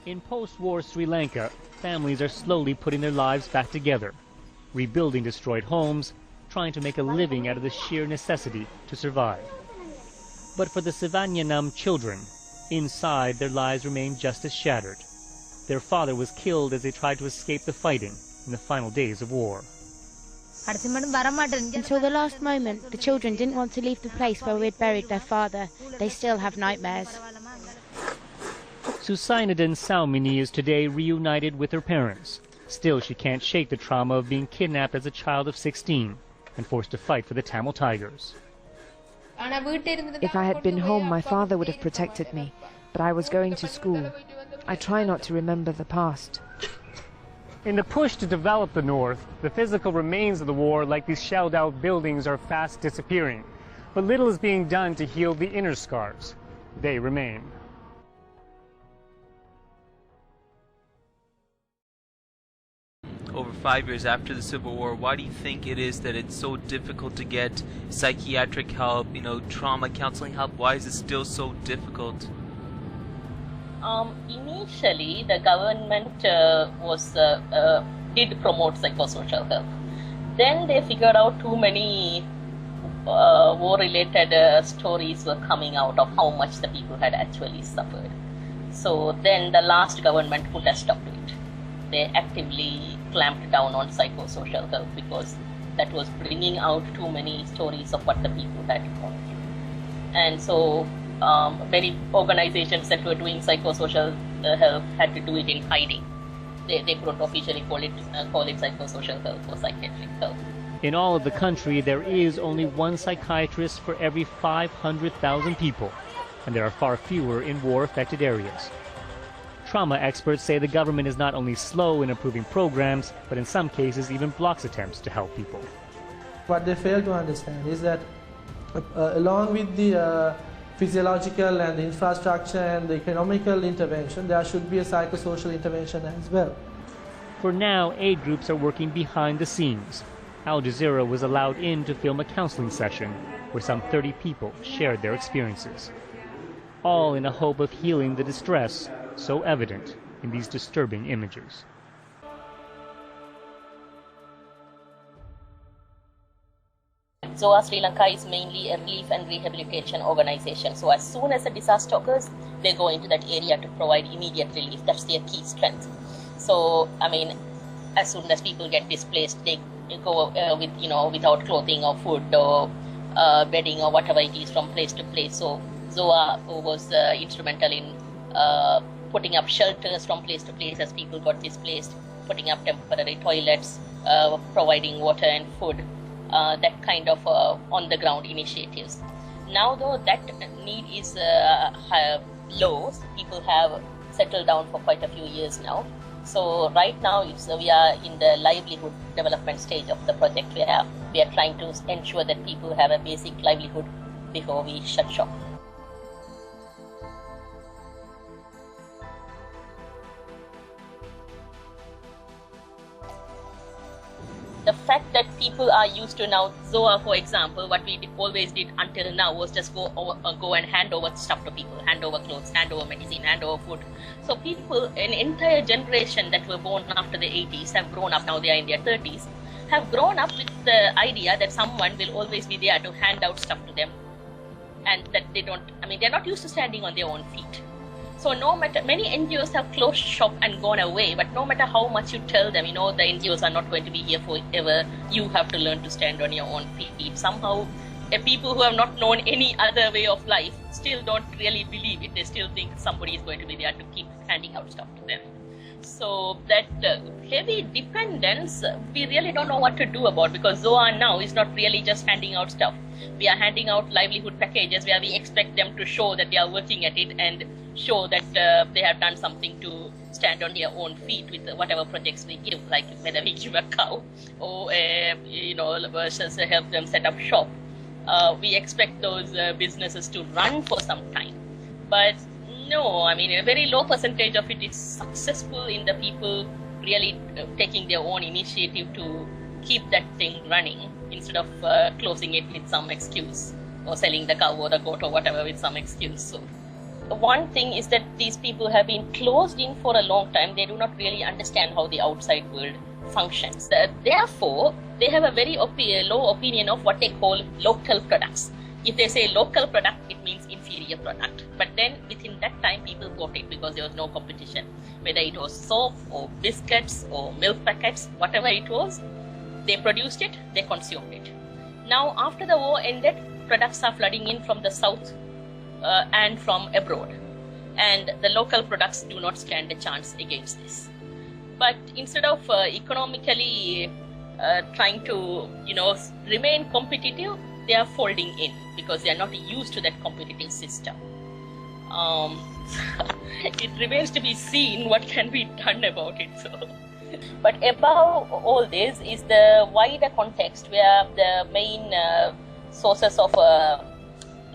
In post-war Sri Lanka, families are slowly putting their lives back together, rebuilding destroyed homes, trying to make a living out of the sheer necessity to survive. But for the Sivanyanam children, inside their lives remain just as shattered. Their father was killed as they tried to escape the fighting in the final days of war. Until the last moment, the children didn't want to leave the place where we had buried their father. They still have nightmares. Susainadan Saumini is today reunited with her parents. Still, she can't shake the trauma of being kidnapped as a child of 16 and forced to fight for the Tamil Tigers. If I had been home, my father would have protected me, but I was going to school. I try not to remember the past. In the push to develop the North, the physical remains of the war, like these shelled-out buildings, are fast disappearing. But little is being done to heal the inner scars. They remain. Over 5 years after the Civil War, why do you think it is that it's so difficult to get psychiatric help, trauma counseling help? Why is it still so difficult? Initially, the government did promote psychosocial help. Then they figured out too many war-related stories were coming out of how much the people had actually suffered. So then the last government put a stop to it. They actively clamped down on psychosocial help because that was bringing out too many stories of what the people had gone through. And so many organizations that were doing psychosocial help had to do it in hiding. They couldn't officially call it psychosocial help or psychiatric help. In all of the country, there is only one psychiatrist for every 500,000 people, and there are far fewer in war-affected areas. Trauma experts say the government is not only slow in approving programs, but in some cases even blocks attempts to help people. What they fail to understand is that along with the physiological and the infrastructure and the economical intervention, there should be a psychosocial intervention as well. For now, aid groups are working behind the scenes. Al Jazeera was allowed in to film a counseling session where some 30 people shared their experiences, all in a hope of healing the distress so evident in these disturbing images. ZOA Sri Lanka is mainly a relief and rehabilitation organization. So as soon as a disaster occurs, they go into that area to provide immediate relief. That's their key strength. So, as soon as people get displaced, they go without clothing or food or bedding or whatever it is from place to place. So ZOA was instrumental in putting up shelters from place to place as people got displaced, putting up temporary toilets, providing water and food, that kind of on-the-ground initiatives. Now, though, that need is low. People have settled down for quite a few years now. So right now, we are in the livelihood development stage of the project, where we are trying to ensure that people have a basic livelihood before we shut shop. The fact that people are used to now, ZOA, for example, what we always did until now was just go and hand over stuff to people, hand over clothes, hand over medicine, hand over food. So people, an entire generation that were born after the 80s have grown up, now they are in their 30s, have grown up with the idea that someone will always be there to hand out stuff to them. And that they're not used to standing on their own feet. So no matter, many NGOs have closed shop and gone away, but no matter how much you tell them, the NGOs are not going to be here forever, you have to learn to stand on your own feet. Somehow, people who have not known any other way of life still don't really believe it. They still think somebody is going to be there to keep handing out stuff to them. So that heavy dependence, we really don't know what to do about, because ZOA now is not really just handing out stuff. We are handing out livelihood packages where we expect them to show that they are working at it and show that they have done something to stand on their own feet with whatever projects we give, like whether we give a cow or versus help them set up shop. We expect those businesses to run for some time, but no, a very low percentage of it is successful in the people really taking their own initiative to keep that thing running instead of closing it with some excuse, or selling the cow or the goat or whatever with some excuse. So one thing is that these people have been closed in for a long time. They do not really understand how the outside world functions. Therefore, they have a very low opinion of what they call local products. If they say local product, it means inferior product. But then within that time, people bought it because there was no competition. Whether it was soap or biscuits or milk packets, whatever it was, they produced it, they consumed it. Now, after the war ended, products are flooding in from the south and from abroad. And the local products do not stand a chance against this. But instead of economically trying to, remain competitive, they are folding in because they are not used to that competitive system. It remains to be seen what can be done about it. So. But above all this is the wider context where the main sources of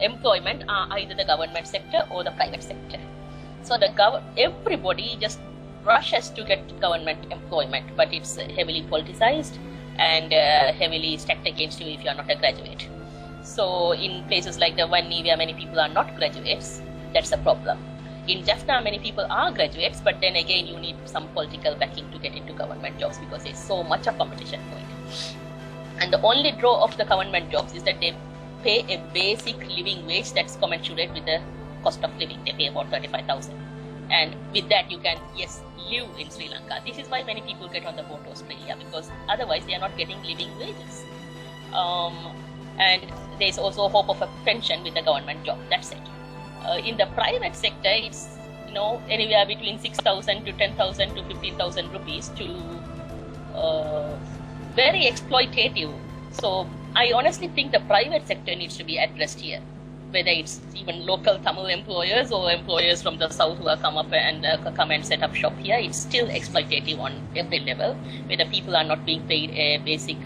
employment are either the government sector or the private sector. So everybody just rushes to get government employment, but it's heavily politicized and heavily stacked against you if you are not a graduate. So in places like the Vanni, where many people are not graduates, that's a problem. In Jaffna, many people are graduates, but then again, you need some political backing to get into government jobs because there's so much of competition for it. And the only draw of the government jobs is that they pay a basic living wage that's commensurate with the cost of living. They pay about 35,000. And with that, you can, live in Sri Lanka. This is why many people get on the boat to Australia, because otherwise they are not getting living wages. And there's also hope of a pension with the government job. That's it. In the private sector, it's anywhere between 6,000 to 10,000 to 15,000 rupees to very exploitative. So I honestly think the private sector needs to be addressed here. Whether it's even local Tamil employers or employers from the south who have come and set up shop here, it's still exploitative on every level, where the people are not being paid a basic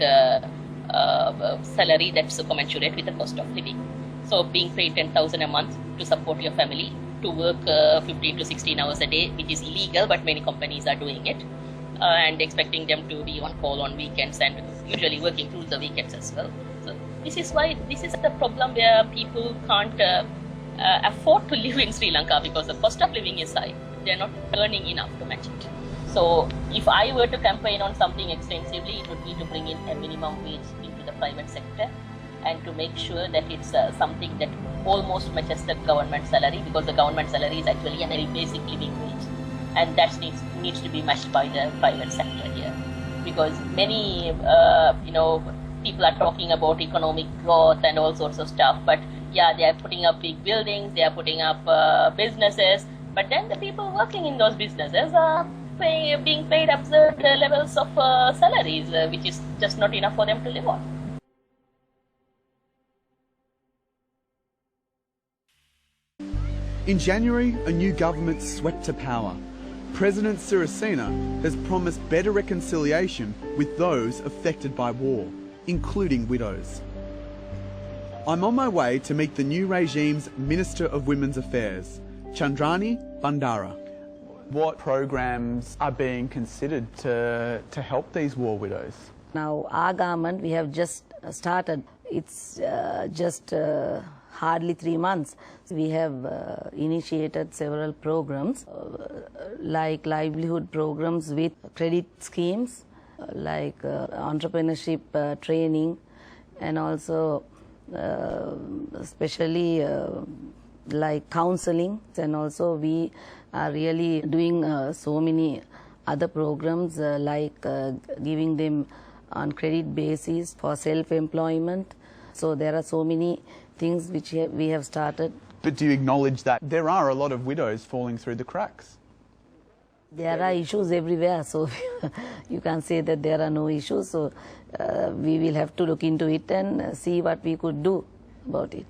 salary that's commensurate with the cost of living. So being paid 10,000 a month to support your family, to work 15 to 16 hours a day, which is illegal, but many companies are doing it, and expecting them to be on call on weekends and usually working through the weekends as well. So this is the problem where people can't afford to live in Sri Lanka because the cost of living is high. They're not earning enough to match it. So if I were to campaign on something extensively, it would be to bring in a minimum wage into the private sector and to make sure that it's something that almost matches the government salary, because the government salary is actually a very basic living wage, and that needs to be matched by the private sector here. Because many people are talking about economic growth and all sorts of stuff, but they are putting up big buildings, they are putting up businesses, but then the people working in those businesses are being paid absurd levels of salaries, which is just not enough for them to live on. In January, a new government swept to power. President Sirisena has promised better reconciliation with those affected by war, including widows. I'm on my way to meet the new regime's Minister of Women's Affairs, Chandrani Bandara. What programs are being considered to help these war widows? Now, our government, we have just started. It's just hardly 3 months. We have initiated several programs like livelihood programs with credit schemes, like entrepreneurship training, and also especially like counseling. And also we are really doing so many other programs like giving them on credit basis for self-employment. So there are so many things which we have started. But do you acknowledge that there are a lot of widows falling through the cracks? There are issues everywhere, so you can't say that there are no issues. So we will have to look into it and see what we could do about it.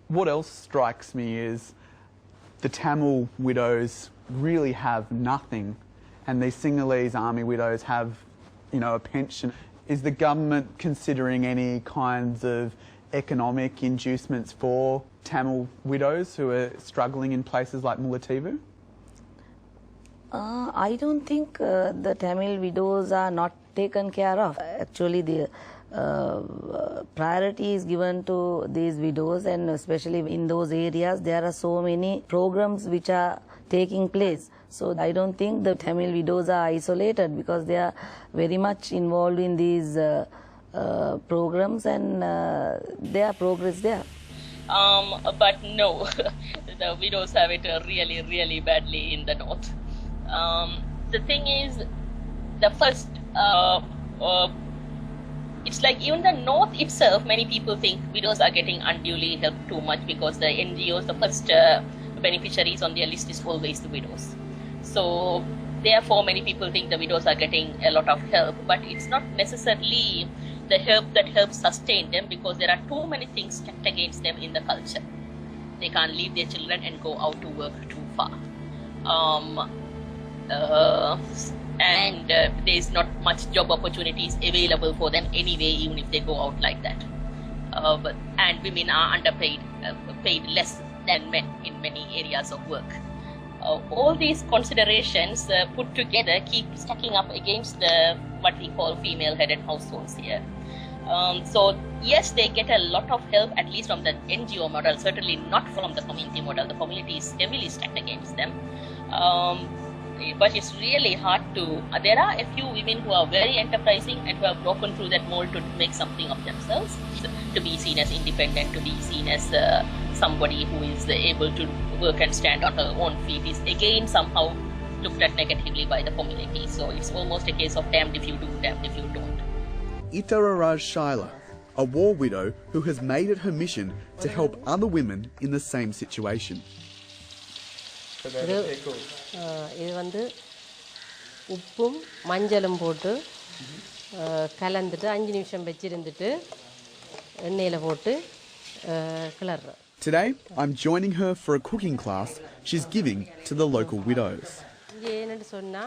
What else strikes me is the Tamil widows really have nothing, and these Sinhalese army widows have, a pension. Is the government considering any kinds of economic inducements for Tamil widows who are struggling in places like Mullaitivu? I don't think the Tamil widows are not taken care of. Actually, priority is given to these widows, and especially in those areas there are so many programs which are taking place. So I don't think the Tamil widows are isolated, because they are very much involved in these programs, and there are progress there. But no, the widows have it really, really badly in the north. The thing is, the first, it's like even the north itself, many people think widows are getting unduly helped too much, because the NGOs, the first beneficiaries on their list is always the widows. So therefore many people think the widows are getting a lot of help, but it's not necessarily the help that helps sustain them, because there are too many things stacked against them in the culture. They can't leave their children and go out to work too far. And there's not much job opportunities available for them anyway, even if they go out like that. And women are underpaid, paid less than men in many areas of work. All these considerations put together keep stacking up against what we call female-headed households here. So yes, they get a lot of help, at least from the NGO model, certainly not from the community model. The community is heavily stacked against them. But it's really hard to... There are a few women who are very enterprising and who have broken through that mold to make something of themselves, to be seen as independent, to be seen as somebody who is able to work and stand on her own feet, is again somehow looked at negatively by the community. So it's almost a case of damned if you do, damned if you don't. Itararaj Shaila, a war widow who has made it her mission to help other women in the same situation. இது வந்து உப்பும் மஞ்சளும் போட்டு கலந்துட்டு 5 நிமிஷம் வெச்சிருந்துட்டு எண்ணெயில போட்டு கிளறணும். Today, I'm joining her for a cooking class she's giving to the local widows. ஏன்னு சொன்னா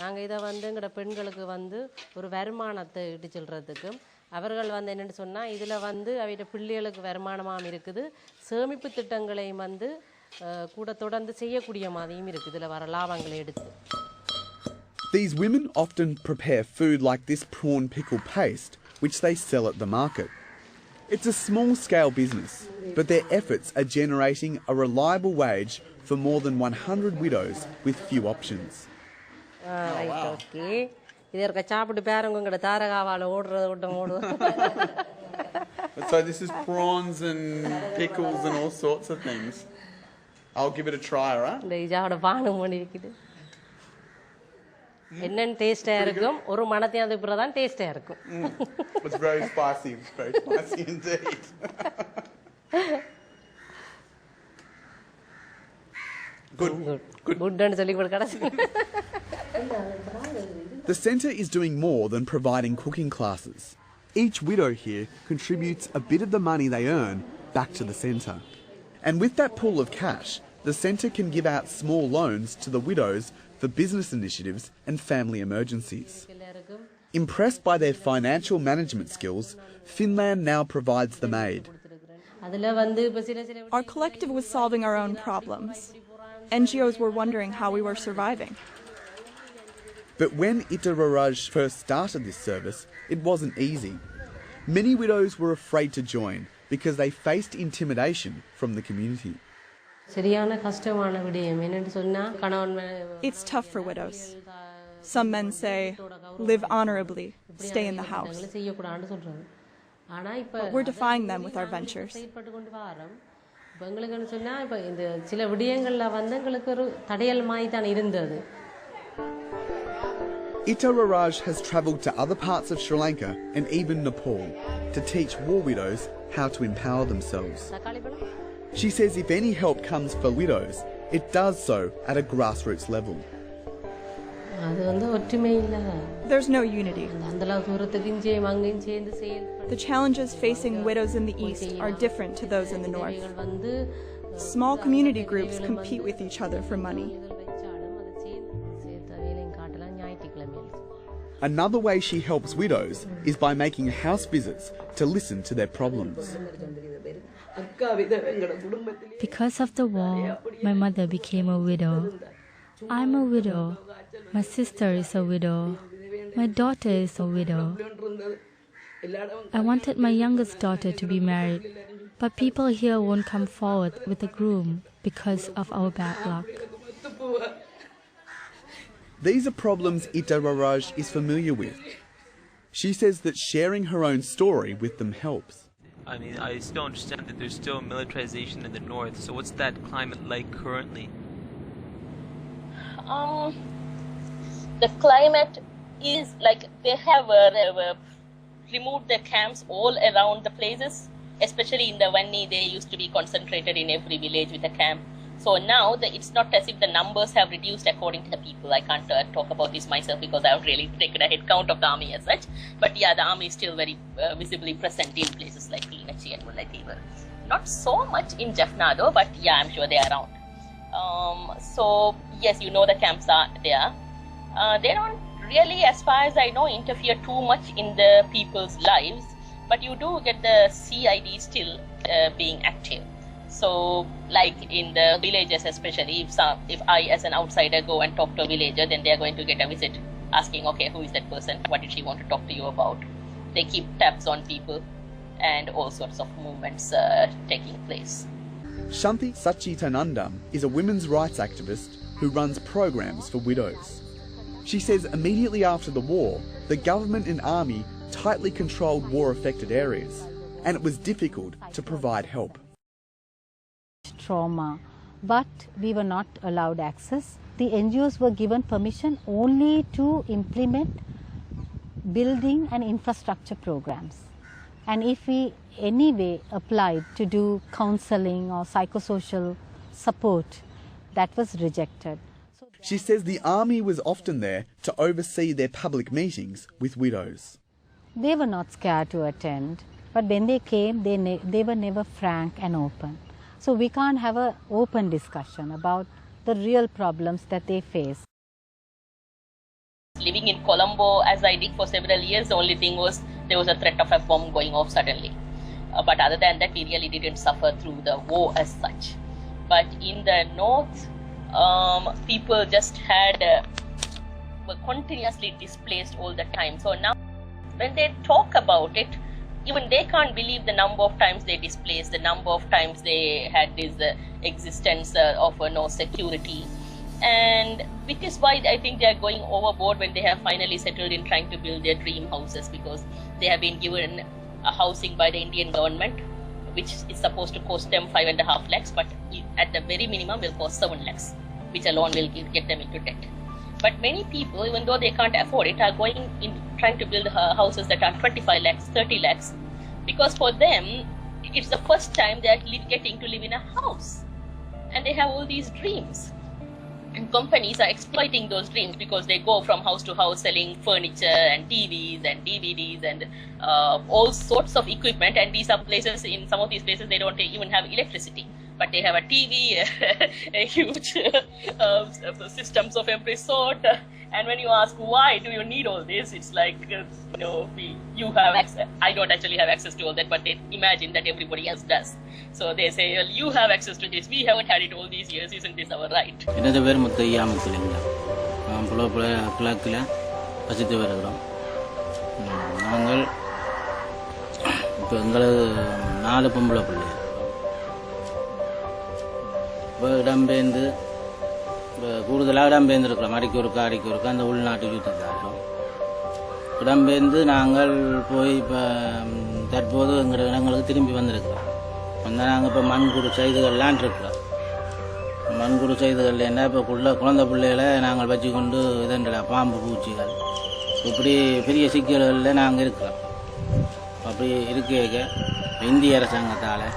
நாங்க இத வந்து எங்கட பெண்களுக்கு வந்து ஒரு வருமானத்தை ஈட்டி செல்றதுக்கு அவர்கள் வந்து என்னன்னு சொன்னா இதுல வந்து அவருடைய பிள்ளைகளுக்கு வருமானமாம் இருக்குது, சேமிப்பு திட்டங்களை வந்து கூட தொடர்ந்து செய்யக்கூடிய மாதிரியும் இருக்கு இதுல வர லாபங்களை எடுத்து. These women often prepare food like this prawn pickle paste, which they sell at the market. It's a small-scale business, but their efforts are generating a reliable wage for more than 100 widows with few options. Right, okay. இதர்க்க சாப்பிட்டு பேரங்கங்கட தாரகாவால ஓடுறது ஓட்டம் ஓடுது. So this is prawns and pickles and all sorts of things. I'll give it a try, right? இந்த இஜாவோட பானம் பண்ணி இருக்குது. என்னென்ன டேஸ்டா இருக்கும், ஒரு மணத்தையும் அது பிறகு தான் டேஸ்டா இருக்கும். It's very spicy. It's very spicy indeed. Good. ன்னு சொல்லி கடைசி. The centre is doing more than providing cooking classes. Each widow here contributes a bit of the money they earn back to the centre. And with that pool of cash, the centre can give out small loans to the widows for business initiatives and family emergencies. Impressed by their financial management skills, Finland now provides them aid. Our collective was solving our own problems. NGOs were wondering how we were surviving. But when Itararaj first started this service, it wasn't easy. Many widows were afraid to join because they faced intimidation from the community. It's tough for widows. Some men say, live honorably, stay in the house. But we're defying them with our ventures. Itararaj has travelled to other parts of Sri Lanka and even Nepal to teach war widows how to empower themselves. She says if any help comes for widows, it does so at a grassroots level. There's no unity. The challenges facing widows in the East are different to those in the North. Small community groups compete with each other for money. Another way she helps widows is by making house visits to listen to their problems. Because of the war, my mother became a widow. I'm a widow. My sister is a widow. My daughter is a widow. I wanted my youngest daughter to be married, but people here won't come forward with a groom because of our bad luck. These are problems Ita Raraj is familiar with. She says that sharing her own story with them helps. I mean, I still understand that there's still militarization in the north, so what's that climate like currently? The climate is like they have removed the camps all around the places, especially in the Vanni. They used to be concentrated in every village with a camp. So now it's not as if the numbers have reduced according to the people. I can't talk about this myself because I haven't really taken a head count of the army as such. But yeah, the army is still very visibly present in places like Kilinachi and Mullaitivar. Not so much in Jaffna though, but yeah, I'm sure they are around. So yes, you know the camps are there. They don't really, as far as I know, interfere too much in the people's lives. But you do get the CID still being active. So, like in the villages especially, if I as an outsider go and talk to a villager, then they are going to get a visit asking, okay, who is that person? What did she want to talk to you about? They keep tabs on people and all sorts of movements taking place. Shanti Sachitanandam is a women's rights activist who runs programs for widows. She says immediately after the war, the government and army tightly controlled war-affected areas, and it was difficult to provide help. Trauma, but we were not allowed access. The NGOs were given permission only to implement building and infrastructure programs. And if we anyway applied to do counseling or psychosocial support, that was rejected. She says the army was often there to oversee their public meetings with widows. They were not scared to attend, but when they came, they were never frank and open. So we can't have an open discussion about the real problems that they face. Living in Colombo, as I did for several years, the only thing was there was a threat of a bomb going off suddenly. But other than that, we really didn't suffer through the war as such. But in the north, people just were continuously displaced all the time. So now, when they talk about it, even they can't believe the number of times they displaced, the number of times they had this existence of no security. And which is why I think they are going overboard when they have finally settled in trying to build their dream houses, because they have been given a housing by the Indian government, which is supposed to cost them 5.5 lakhs, but at the very minimum will cost 7 lakhs, which alone will get them into debt. But many people, even though they can't afford it, are going in trying to build houses that are 25 lakhs, 30 lakhs, because for them, it's the first time they are getting to live in a house. And they have all these dreams. And companies are exploiting those dreams because they go from house to house selling furniture and TVs and DVDs and all sorts of equipment. And these are places, in some of these places, they don't even have electricity. But they have a TV, a huge systems of every sort. And when you ask, why do you need all this? It's like, you have access. I don't actually have access to all that, but they imagine that everybody else does. So they say, well, you have access to this. We haven't had it all these years. Isn't this our right? இடம்பெயர்ந்து கூடுதலாக இடம்பெயர்ந்துருக்கிறோம். அடிக்க அந்த உள்நாட்டு யுத்தத்தாலும் இடம்பெயர்ந்து நாங்கள் போய் இப்போ தற்போது எங்கள் இடங்களுக்கு திரும்பி வந்திருக்கிறோம். வந்தால் நாங்கள் இப்போ மண்குடு செய்துகள்லாம் இருக்கிறோம். மண்குடு செய்துகள் என்ன இப்போ குழந்தை பிள்ளைகளை நாங்கள் வச்சு கொண்டு இதண்டல பாம்பு பூச்சிகள் இப்படி பெரிய சிக்கல்களில் நாங்கள் இருக்கிறோம். அப்படி இருக்க இந்திய அரசாங்கத்தால்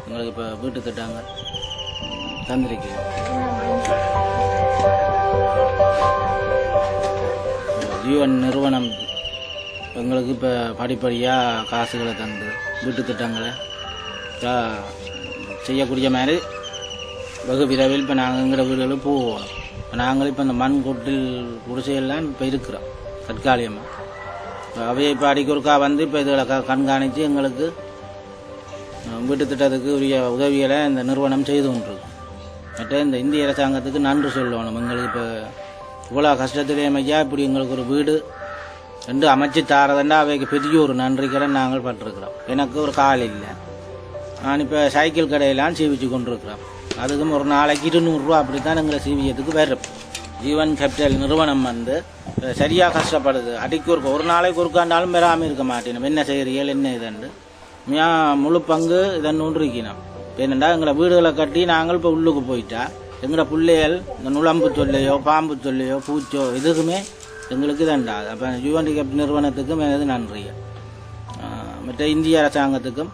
எங்களுக்கு இப்போ வீட்டு திட்டங்கள் தந்திருக்கிறோம். ஜீவன் நிறுவனம் எங்களுக்கு இப்போ படிப்படியாக காசுகளை தந்து வீட்டு திட்டங்களை செய்யக்கூடிய மாதிரி வெகு விரைவில் இப்போ நாங்கள் எங்கிற வீடுகளும் போகணும். இப்போ நாங்கள் இப்போ இந்த மண் குடிசையெல்லாம் இப்போ இருக்கிறோம் தற்காலிகமாக. இப்போ அவையை இப்போ அடிக்கொருக்கா வந்து இப்போ இதில் கண்காணித்து எங்களுக்கு வீட்டு திட்டத்துக்கு உரிய உதவிகளை இந்த நிறுவனம் செய்து கொண்டிருக்கு. மற்ற இந்த இந்திய அரசாங்கத்துக்கு நன்றி சொல்லணும். எங்களுக்கு இப்போ இவ்வளோ கஷ்டத்திலே ஐயா இப்படி எங்களுக்கு ஒரு வீடு ரெண்டு அமைச்சு தாரதுண்டா அவைக்கு பெரிய ஒரு நன்றி கடன் நாங்கள் பட்டிருக்கிறோம். எனக்கு ஒரு கால் இல்லை, நான் இப்போ சைக்கிள் கடையெல்லாம் சீவிச்சு கொண்டிருக்கிறோம். அதுக்கும் ஒரு நாளைக்கு 200 ரூபா அப்படித்தான் எங்களை சீவியத்துக்கு வரும். ஜீவன் கேபிட்டல் நிறுவனம் வந்து சரியாக கஷ்டப்படுது. அடிக்கு ஒரு நாளைக்கு ஒருக்காண்டாலும் பெறாமல் இருக்க மாட்டேன். என்ன செய்கிறீர்கள் என்ன இதுண்டு முழு பங்கு இதன் ஒன்றிக்கணும். ஏனெண்டா எங்களை வீடுகளை கட்டி நாங்கள் இப்போ உள்ளுக்கு போயிட்டா எங்களோட பிள்ளைகள் இந்த நுழம்பு தொல்லையோ பாம்பு தொல்லையோ பூச்சோ எதுக்குமே எங்களுக்கு இதண்டா. அப்போ ஜீவன் கேபிட்டல் நிறுவனத்துக்கும் எனது நன்றி. மற்ற இந்திய அரசாங்கத்துக்கும்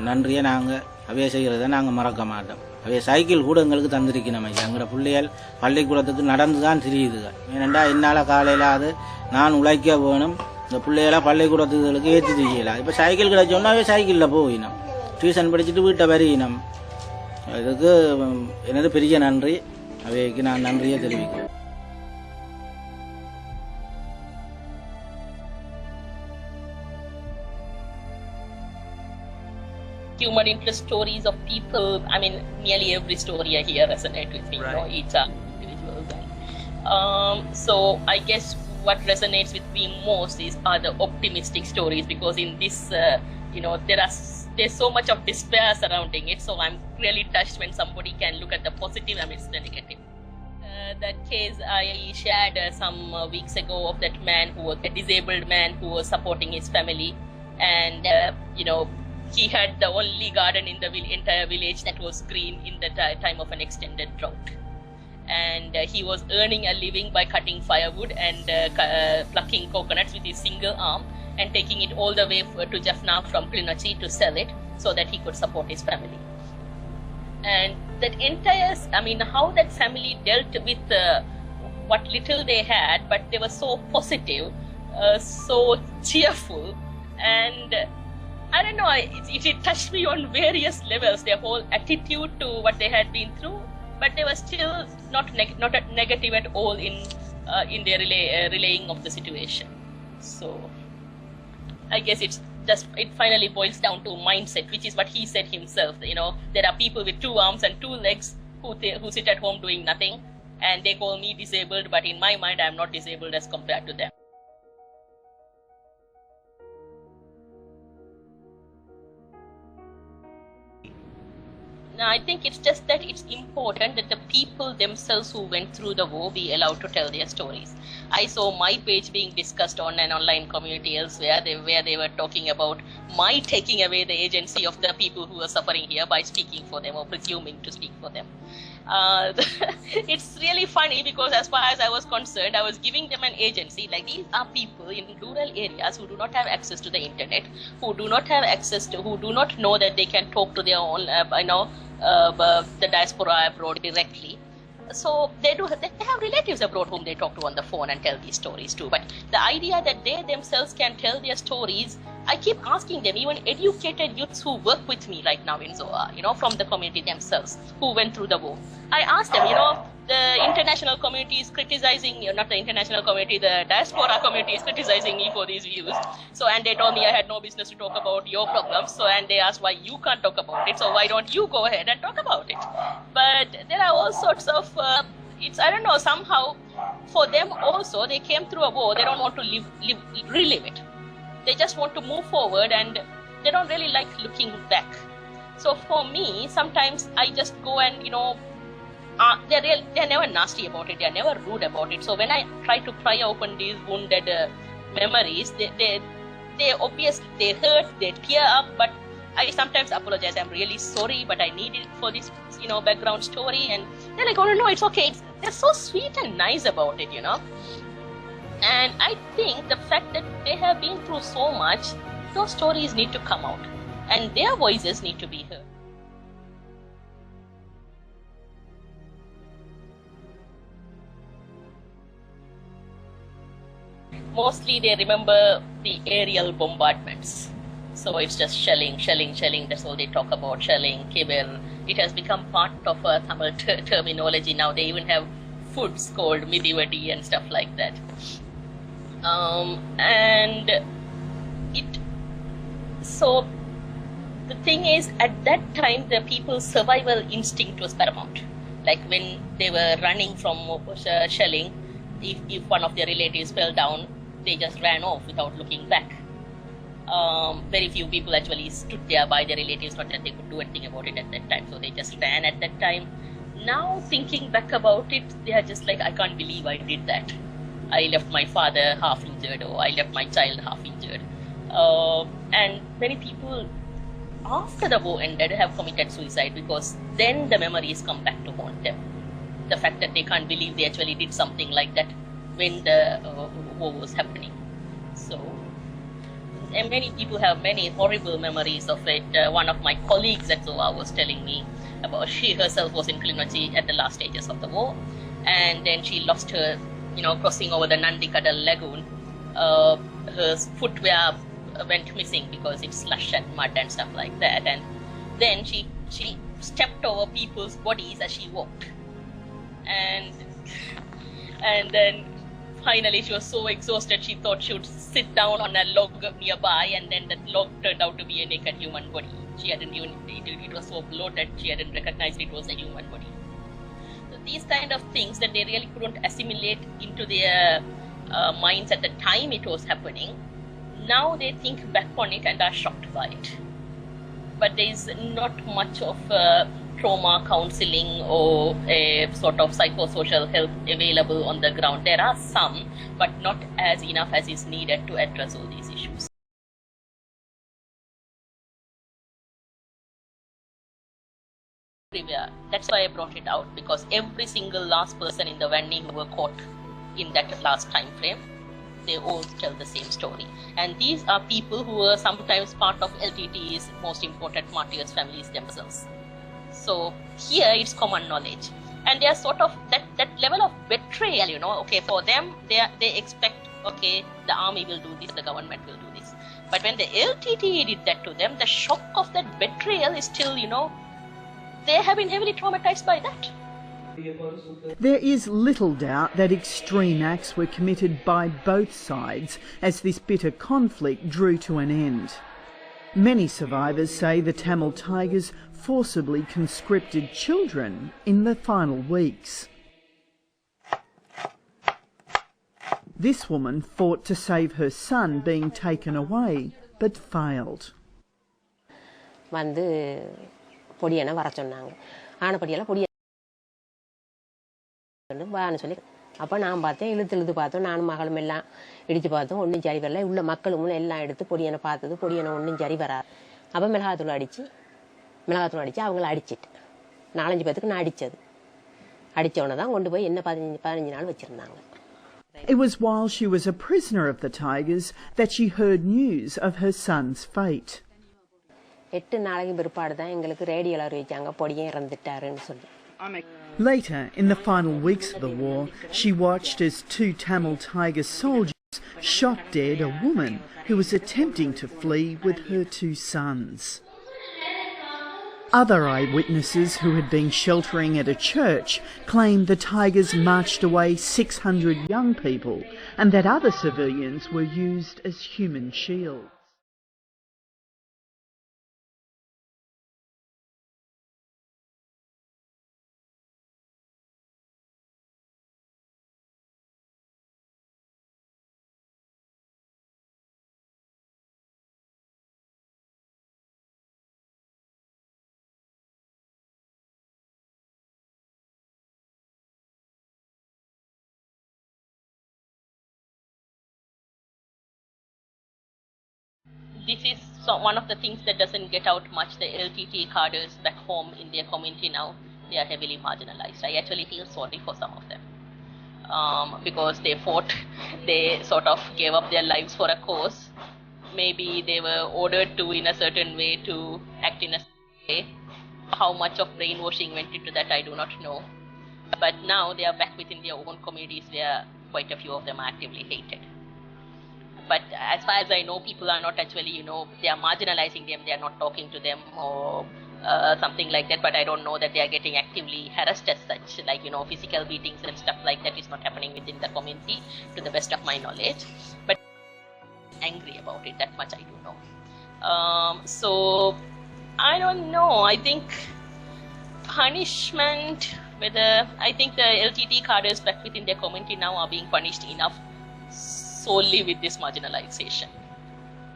நன்றியை நாங்கள் அவைய செய்கிறத நாங்கள் மறக்க மாட்டோம். அவைய சைக்கிள் கூட எங்களுக்கு தந்திருக்கணும். எங்களோட பிள்ளைகள் பள்ளிக்கூடத்துக்கு நடந்து தான் திரியுதுங்க. ஏனெண்டா என்னால் காலையில் அது நான் உழைக்க வேணும், இந்த பிள்ளைகளை பள்ளிக்கூடத்துகளுக்கு ஏற்றி தெரியலாம். இப்போ சைக்கிள் கிடைச்சோன்னா அவைய சைக்கிளில் போயினோம், டியூஷன் படிச்சுட்டு வீட்டை வரையினோம். இதுக்கு எனது பெரிய நன்றி. அவைக்கு நான் நன்றியை தெரிவிக்கிறேன். Human interest stories of people. I mean, nearly every story I hear resonate with me. Right. You know, each individuals. So I guess what resonates with me most are the optimistic stories, because in this, there's so much of despair surrounding it. So I'm really touched when somebody can look at the positive amidst the negative. That case I shared some weeks ago of that man who was a disabled man who was supporting his family, and he had the only garden in the entire village that was green in the time of an extended drought. And he was earning a living by cutting firewood and plucking coconuts with his single arm and taking it all the way to Jaffna from Klinochi to sell it so that he could support his family. And that entire, how that family dealt with what little they had, but they were so positive, so cheerful, and I don't know, it touched me on various levels, their whole attitude to what they had been through, but they were still not negative at all in their relaying of the situation. So I guess it finally boils down to mindset, which is what he said himself. There are people with 2 arms and 2 legs who sit at home doing nothing, and they call me disabled, but in my mind I'm not disabled as compared to them. Now, I think it's just that it's important that the people themselves who went through the war be allowed to tell their stories. I saw my page being discussed on an online community elsewhere where they were talking about my taking away the agency of the people who are suffering here by speaking for them or presuming to speak for them. It's really funny, because as far as I was concerned, I was giving them an agency. Like, these are people in rural areas who do not have access to the internet, who do not have access to, who do not know that they can talk to their own, the diaspora abroad directly. So they have relatives abroad whom they talk to on the phone and tell these stories to. But the idea that they themselves can tell their stories, I keep asking them, even educated youths who work with me right now in ZOA, from the community themselves, who went through the war. I asked them, the international community is criticizing, not the international community, the diaspora community is criticizing me for these views. So, and they told me I had no business to talk about your problems. So, and they asked why you can't talk about it. So why don't you go ahead and talk about it? But there are all sorts of, I don't know, somehow for them also, they came through a war. They don't want to relive it. They just want to move forward, and they don't really like looking back. So for me, sometimes I just go and, they're never nasty about it. They're never rude about it. So when I try to pry open these wounded memories, they obviously, they hurt, they tear up, but I sometimes apologize. I'm really sorry, but I need it for this, background story. And they're like, oh no, it's okay. They're so sweet and nice about it, And I think the fact that they have been through so much, those stories need to come out, and their voices need to be heard. Mostly they remember the aerial bombardments. So it's just shelling. That's all they talk about, shelling, kibir. It has become part of a Tamil terminology now. They even have foods called midivadi and stuff like that. So the thing is, at that time, the people's survival instinct was paramount. Like when they were running from shelling, if one of their relatives fell down, they just ran off without looking back. Very few people actually stood there by their relatives, not that they could do anything about it at that time, so they just ran at that time. Now thinking back about it, they are just like, I can't believe I did that. I left my father half injured, or I left my child half injured. And many people after the war ended have committed suicide, because then the memories come back to haunt them. The fact that they can't believe they actually did something like that when the war was happening. So, and many people have many horrible memories of it. One of my colleagues at ZOA was telling me about, she herself was in Kilinochi at the last stages of the war, and then she lost her, crossing over the Nandikadal lagoon. Her footwear went missing because it slushed and mud and stuff like that, and then she stepped over people's bodies as she walked, and then finally she was so exhausted she thought she would sit down on a log nearby, and then that log turned out to be a naked human body. She hadn't even, it was so bloated she hadn't recognized it was a human body. So these kind of things that they really couldn't assimilate into their minds at the time it was happening, now they think back on it and are shocked by it. But there is not much of trauma counseling or a sort of psychosocial help available on the ground. There are some, but not as enough as is needed to address all these issues. Everywhere. That's why I brought it out, because every single last person in the Vanni who were caught in that last time frame, they all tell the same story. And these are people who were sometimes part of LTT's most important martyrs' families themselves. So here it's common knowledge. And they are sort of that level of betrayal, okay, for them, they expect, okay, the army will do this, the government will do this. But when the LTT did that to them, the shock of that betrayal is still, they have been heavily traumatized by that. There is little doubt that extreme acts were committed by both sides as this bitter conflict drew to an end. Many survivors say the Tamil Tigers forcibly conscripted children in the final weeks. This woman fought to save her son being taken away, but failed. அப்போ நான் பார்த்தேன், இழுத்து பார்த்தோம், நானும் மகளும் எல்லாம் இடித்து பார்த்தோம், ஒன்றும் சரி வரல. உள்ள மக்களும் எல்லாம் எடுத்து பொடியனை பார்த்தது, பொடியனை ஒன்றும் சரி வராது. அப்போ மிளகாத்தூள் அடித்து அவங்கள அடிச்சிட்டு 4-5 பேத்துக்கு நான் அடித்தவனை தான் கொண்டு போய் என்ன 15 நாள் வச்சுருந்தாங்க. It was while she was a prisoner of the Tigers that she heard news of her son's fate. 8 நாளைக்கு பிற்பாடு தான் எங்களுக்கு ரேடியோவில் அறிவிச்சாங்க, பொடியன் இறந்துட்டாருன்னு சொல்லி. Later, in the final weeks of the war, she watched as 2 Tamil Tiger soldiers shot dead a woman who was attempting to flee with her 2 sons. Other eyewitnesses who had been sheltering at a church claimed the Tigers marched away 600 young people and that other civilians were used as human shields. This is one of the things that doesn't get out much. The LTT cadres back home in their community now, they are heavily marginalized. I actually feel sorry for some of them. Because they fought, they sort of gave up their lives for a cause. Maybe they were ordered to in a certain way to act in a certain way. How much of brainwashing went into that, I do not know. But now they are back within their own communities where quite a few of them are actively hated. But as far as I know, people are not actually, they are marginalizing them, they are not talking to them or something like that. But I don't know that they are getting actively harassed as such, like, physical beatings and stuff like that is not happening within the community to the best of my knowledge. But angry about it, that much I do know. So, I don't know. I think punishment, I think the LTT cadres back within their community now are being punished enough solely with this marginalization.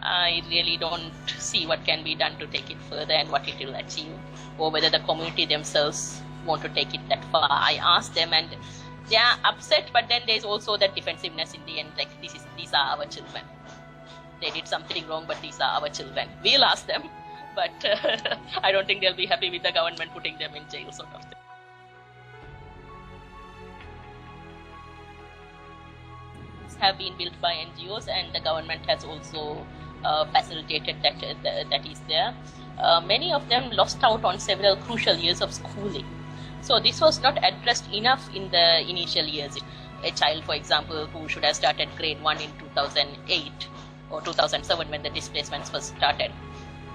I really don't see what can be done to take it further and what it will achieve, or whether the community themselves want to take it that far. I asked them and they are upset, but then there's also that defensiveness in the end, like these are our children. They did something wrong, but these are our children. We'll ask them, but I don't think they'll be happy with the government putting them in jail, sort of thing. Have been built by NGOs, and the government has also facilitated that is there. Many of them lost out on several crucial years of schooling. So this was not addressed enough in the initial years. A child, for example, who should have started grade 1 in 2008 or 2007 when the displacements first started,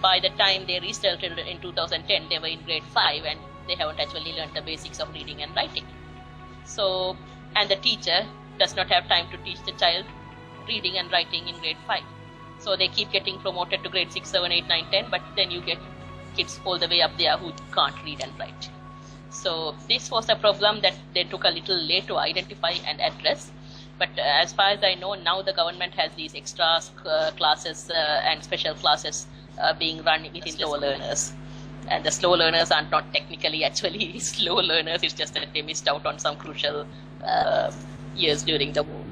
by the time they restarted in 2010, they were in grade 5 and they haven't actually learned the basics of reading and writing. So, and the teacher does not have time to teach the child reading and writing in grade 5. So they keep getting promoted to grade 6, 7, 8, 9, 10, but then you get kids all the way up there who can't read and write. So this was a problem that they took a little late to identify and address. But as far as I know, now the government has these extra classes and special classes being run within slow learners. And the slow learners are not technically actually slow learners, it's just that they missed out on some crucial years during the war.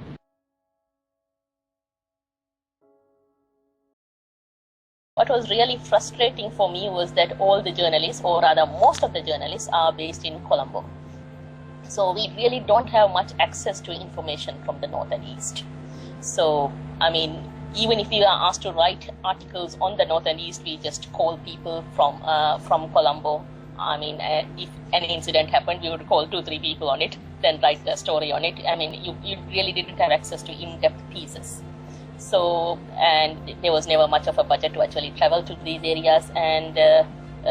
What was really frustrating for me was that all the journalists, or rather most of the journalists, are based in Colombo. So we really don't have much access to information from the north and east. So, I mean, even if we are asked to write articles on the north and east, we just call people from Colombo. I mean, if an incident happened, we would call 2-3 people on it, then write the story on it. I mean, you really didn't have access to in-depth pieces. So, and there was never much of a budget to actually travel to these areas and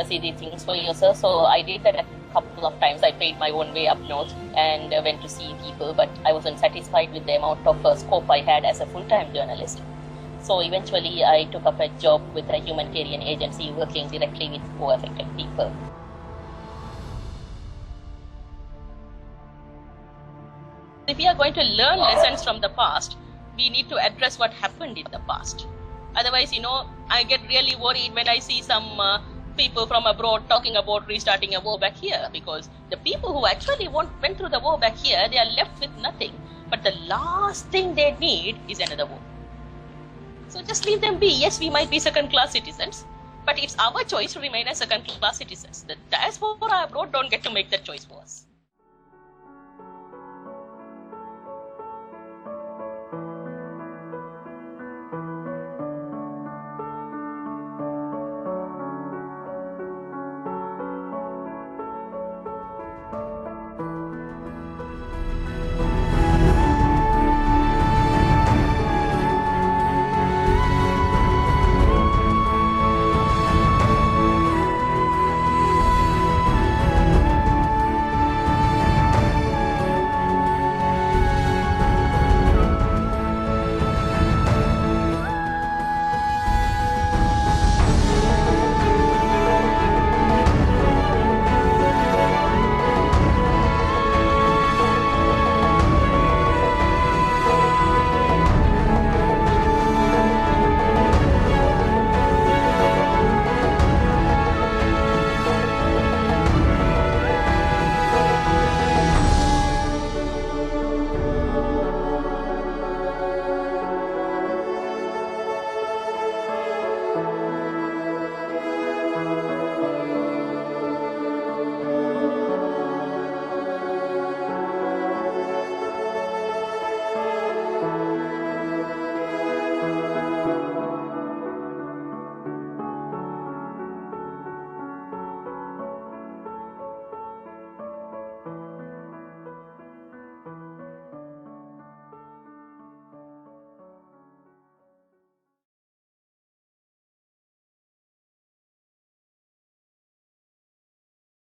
see these things for yourself. So I did that a couple of times. I paid my own way up north and went to see people, but I wasn't satisfied with the amount of scope I had as a full-time journalist. So eventually I took up a job with a humanitarian agency working directly with war-affected people. If we are going to learn lessons from the past, we need to address what happened in the past. Otherwise, you know, I get really worried when I see some people from abroad talking about restarting a war back here, because the people who actually went through the war back here, they are left with nothing. But the last thing they need is another war. So just leave them be. Yes, we might be second-class citizens, but it's our choice to remain as second-class citizens. The diaspora abroad don't get to make that choice for us.